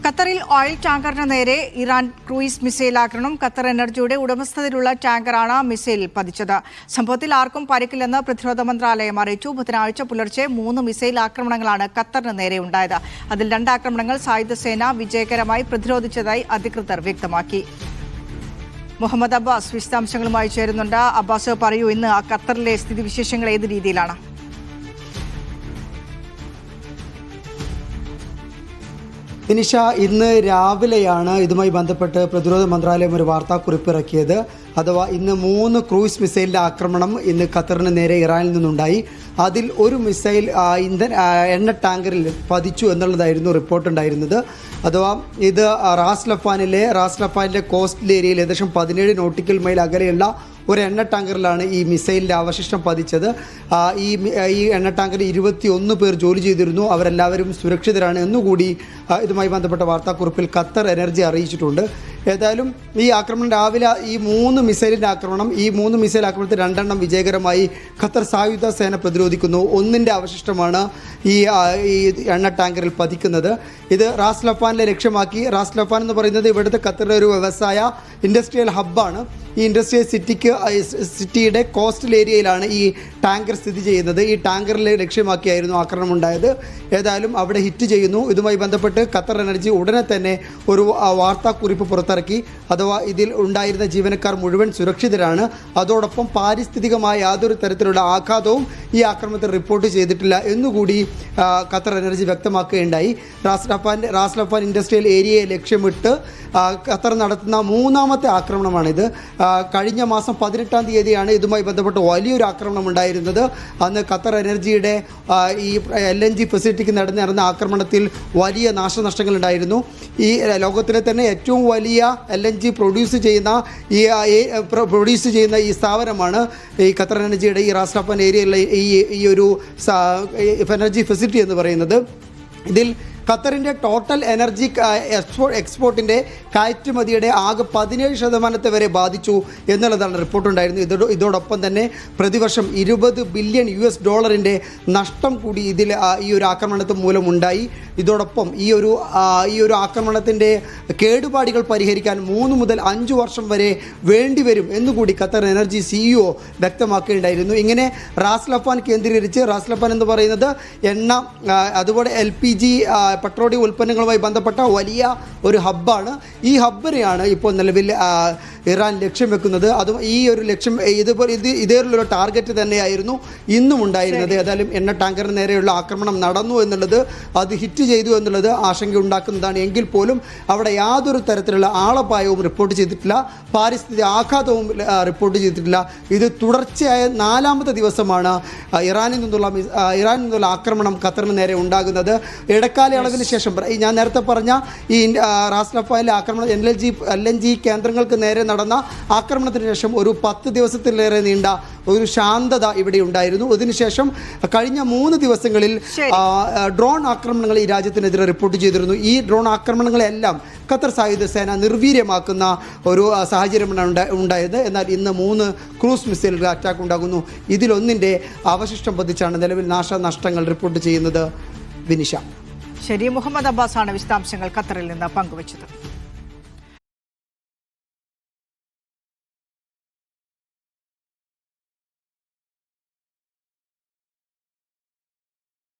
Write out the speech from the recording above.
ഖത്തറിൽ ഓയിൽ ടാങ്കറിന് നേരെ Iran cruise missile ആക്രമണം. ഖത്തർ എനർജിയുടെ ഉടമസ്ഥതയിലുള്ള ടാങ്കറാണ് മിസൈൽ പതിച്ചത്. സംഭവത്തിൽ ആർക്കും പരിക്കില്ലെന്ന് പ്രതിരോധ മന്ത്രാലയം അറിയിച്ചു. ബുധനാഴ്ച പുലർച്ചെ 3 മിസൈൽ ആക്രമണങ്ങളാണ് ഖത്തറിന് നേരെ ഉണ്ടായത്. അതിൽ 2 ആക്രമണങ്ങൾ സായുധ സേന വിജയകരമായി പ്രതിരോധിച്ചതായി അധികൃതർ വ്യക്തമാക്കി. മുഹമ്മദ് അബ്ബാസ് വിശദാംശങ്ങളുമായി ചേരുന്നുണ്ട്. അബ്ബാസ്, പറയൂ, ഇന്ന് ഖത്തറിലെ സ്ഥിതിവിശേഷങ്ങൾ ഏത് രീതിയിലാണ്? നിനിഷ, ഇന്ന് രാവിലെയാണ് ഇതുമായി ബന്ധപ്പെട്ട് പ്രതിരോധ മന്ത്രാലയം ഒരു വാർത്താക്കുറിപ്പ് ഇറക്കിയത്. അഥവാ ഇന്ന് 3 ക്രൂയിസ് മിസൈലിൻ്റെ ആക്രമണം ഇന്ന് ഖത്തറിന് നേരെ ഇറാനിൽ നിന്നുണ്ടായി. അതിൽ ഒരു മിസൈൽ എണ്ണ ടാങ്കറിൽ പതിച്ചു എന്നുള്ളതായിരുന്നു റിപ്പോർട്ടുണ്ടായിരുന്നത്. അഥവാ ഇത് റാസ് ലഫാനിലെ കോസ്റ്റൽ ഏരിയയിൽ ഏകദേശം 17 നോട്ടിക്കൽ മൈൽ അകലെയുള്ള ഒരു എണ്ണ ടാങ്കറിലാണ് ഈ മിസൈലിൻ്റെ അവശിഷ്ടം പതിച്ചത്. ഈ എണ്ണ ടാങ്കറിൽ 21 പേർ ജോലി ചെയ്തിരുന്നു. അവരെല്ലാവരും സുരക്ഷിതരാണ് എന്നുകൂടി ഇതുമായി ബന്ധപ്പെട്ട വാർത്താക്കുറിപ്പിൽ ഖത്തർ എനർജി അറിയിച്ചിട്ടുണ്ട്. ഏതായാലും ഈ ആക്രമണം രാവിലെ ഈ 3 മിസൈലിൻ്റെ ആക്രമണം, ഈ 3 മിസൈൽ ആക്രമണത്തിൽ 2 എണ്ണം വിജയകരമായി ഖത്തർ സായുധ സേന പ്രതിരോധിക്കുന്നു. 1ൻ്റെ അവശിഷ്ടമാണ് ഈ എണ്ണ ടാങ്കറിൽ പതിക്കുന്നത്. ഇത് റാസ് ലഫാനിലെ ലക്ഷ്യമാക്കി. റാസ് ലഫാൻ എന്ന് പറയുന്നത് ഇവിടുത്തെ ഖത്തറിലെ ഒരു വ്യവസായ ഇൻഡസ്ട്രിയൽ ഹബ്ബാണ്. ഈ ഇൻഡസ്ട്രിയൽ സിറ്റിയുടെ കോസ്റ്റൽ ഏരിയയിലാണ് ഈ ടാങ്കർ സ്ഥിതി ചെയ്യുന്നത്. ഈ ടാങ്കറിൽ ലക്ഷ്യമാക്കിയായിരുന്നു ആക്രമണം ഉണ്ടായത്. ഏതായാലും അവിടെ ഹിറ്റ് ചെയ്യുന്നു. ഇതുമായി ബന്ധപ്പെട്ട് ഖത്തർ എനർജി ഉടനെ തന്നെ ഒരു വാർത്താക്കുറിപ്പ് പുറത്തിറക്കി. അഥവാ ഇതിൽ ഉണ്ടായിരുന്ന ജീവനക്കാർ മുഴുവൻ സുരക്ഷിതരാണ്. അതോടൊപ്പം പാരിസ്ഥിതികമായ യാതൊരു തരത്തിലുള്ള ആഘാതവും ഈ ആക്രമണത്തിൽ റിപ്പോർട്ട് ചെയ്തിട്ടില്ല എന്നുകൂടി ഖത്തർ എനർജി വ്യക്തമാക്കുകയുണ്ടായി. റാസ് ലഫാൻ ഇൻഡസ്ട്രിയൽ ഏരിയയെ ലക്ഷ്യമിട്ട് ഖത്തർ നടത്തുന്ന 3ാമത്തെ ആക്രമണമാണിത്. കഴിഞ്ഞ മാസം 18-ാം തീയതിയാണ് ഇതുമായി ബന്ധപ്പെട്ട് വലിയൊരു ആക്രമണം ഉണ്ടായിരുന്നത്. അന്ന് ഖത്തർ എനർജിയുടെ ഈ LNG ഫെസിലിറ്റിക്ക് നടന്ന ആക്രമണത്തിൽ വലിയ നാശനഷ്ടങ്ങൾ ഉണ്ടായിരുന്നു. ഈ ലോകത്തിലെ തന്നെ ഏറ്റവും വലിയ LNG പ്രൊഡ്യൂസ് ചെയ്യുന്ന ഈ സ്ഥാപനമാണ് ഈ ഖത്തർ എനർജിയുടെ ഈ റാസ് ലഫാൻ ഏരിയയിലെ ഈ ഒരു എനർജി ഫെസിലിറ്റി എന്ന് പറയുന്നത്. ഇതിൽ ഖത്തറിൻ്റെ ടോട്ടൽ എനർജി എക്സ്പോർട്ടിൻ്റെ കയറ്റുമതിയുടെ ആകെ 17% വരെ ബാധിച്ചു എന്നുള്ളതാണ് റിപ്പോർട്ടുണ്ടായിരുന്നത്. ഇതോടൊപ്പം തന്നെ പ്രതിവർഷം $20 ബില്യൺ നഷ്ടം കൂടി ഇതിൽ ഈ ഒരു ആക്രമണത്തിന് മൂലമുണ്ടായി. ഇതോടൊപ്പം ഈ ഒരു ആക്രമണത്തിൻ്റെ കേടുപാടുകൾ പരിഹരിക്കാൻ 3 മുതൽ 5 വർഷം വരെ വേണ്ടിവരും എന്നുകൂടി ഖത്തർ എനർജി CEO വ്യക്തമാക്കുകയുണ്ടായിരുന്നു. ഇങ്ങനെ റാസ് ലഫാൻ കേന്ദ്രീകരിച്ച്, റാസ് ലഫാൻ എന്ന് പറയുന്നത് എണ്ണ, അതുപോലെ LPG പെട്രോളിയം ഉൽപ്പന്നങ്ങളുമായി ബന്ധപ്പെട്ട വലിയ ഒരു ഹബ്ബാണ്. ഈ ഹബ്ബിനെയാണ് ഇപ്പോൾ നിലവിൽ ഇറാൻ ലക്ഷ്യം വെക്കുന്നത്. അതും ഈ ഒരു ലക്ഷ്യം ഇതേപോലൊരു ടാർഗറ്റ് തന്നെയായിരുന്നു ഇന്നും ഉണ്ടായിരുന്നത്. ഏതായാലും എണ്ണ ടാങ്കറിന് നേരെയുള്ള ആക്രമണം നടന്നു എന്നുള്ളത്, അത് ഹിറ്റ് ചെയ്തു എന്നുള്ളത് ആശങ്ക ഉണ്ടാക്കുന്നതാണ്. എങ്കിൽ പോലും അവിടെ യാതൊരു തരത്തിലുള്ള ആളപായവും റിപ്പോർട്ട് ചെയ്തിട്ടില്ല, പാരിസ്ഥിതിക ആഘാതവും റിപ്പോർട്ട് ചെയ്തിട്ടില്ല. ഇത് തുടർച്ചയായ 4ാമത്തെ ദിവസമാണ് ഇറാനിൽ നിന്നുള്ള ആക്രമണം ഖത്തറിന് നേരെ ഉണ്ടാകുന്നത്. ഇടക്കാലയളവിന് ശേഷം ഞാൻ നേരത്തെ പറഞ്ഞ ഈ റാസ് ലഫാനിലെ ആക്രമണം, LNG കേന്ദ്രങ്ങൾക്ക് നേരെ നടന്ന ആക്രമണത്തിന് ശേഷം ഒരു 10 ദിവസത്തിലേറെ നീണ്ട ഒരു ശാന്തത ഇവിടെ ഉണ്ടായിരുന്നു. അതിനുശേഷം കഴിഞ്ഞ 3 ദിവസങ്ങളിൽ ഡ്രോൺ ആക്രമണങ്ങൾ ഈ രാജ്യത്തിനെതിരെ റിപ്പോർട്ട് ചെയ്തിരുന്നു. ഈ ഡ്രോൺ ആക്രമണങ്ങളെല്ലാം ഖത്തർ സായുധ സേന നിർവീര്യമാക്കുന്ന ഒരു സാഹചര്യമാണ് ഉണ്ടായത്. എന്നാൽ ഇന്ന് 3 ക്രൂസ് മിസൈലുകൾ അറ്റാക്ക് ഉണ്ടാകുന്നു. ഇതിലൊന്നിൻ്റെ അവശിഷ്ടം പതിച്ചാണ് നിലവിൽ നാശനഷ്ടങ്ങൾ റിപ്പോർട്ട് ചെയ്യുന്നത്. വിനിഷ. ശരി, മുഹമ്മദ് അബ്ബാസാണ് വിശദാംശങ്ങൾ ഖത്തറിൽ നിന്ന് പങ്കുവച്ചത്.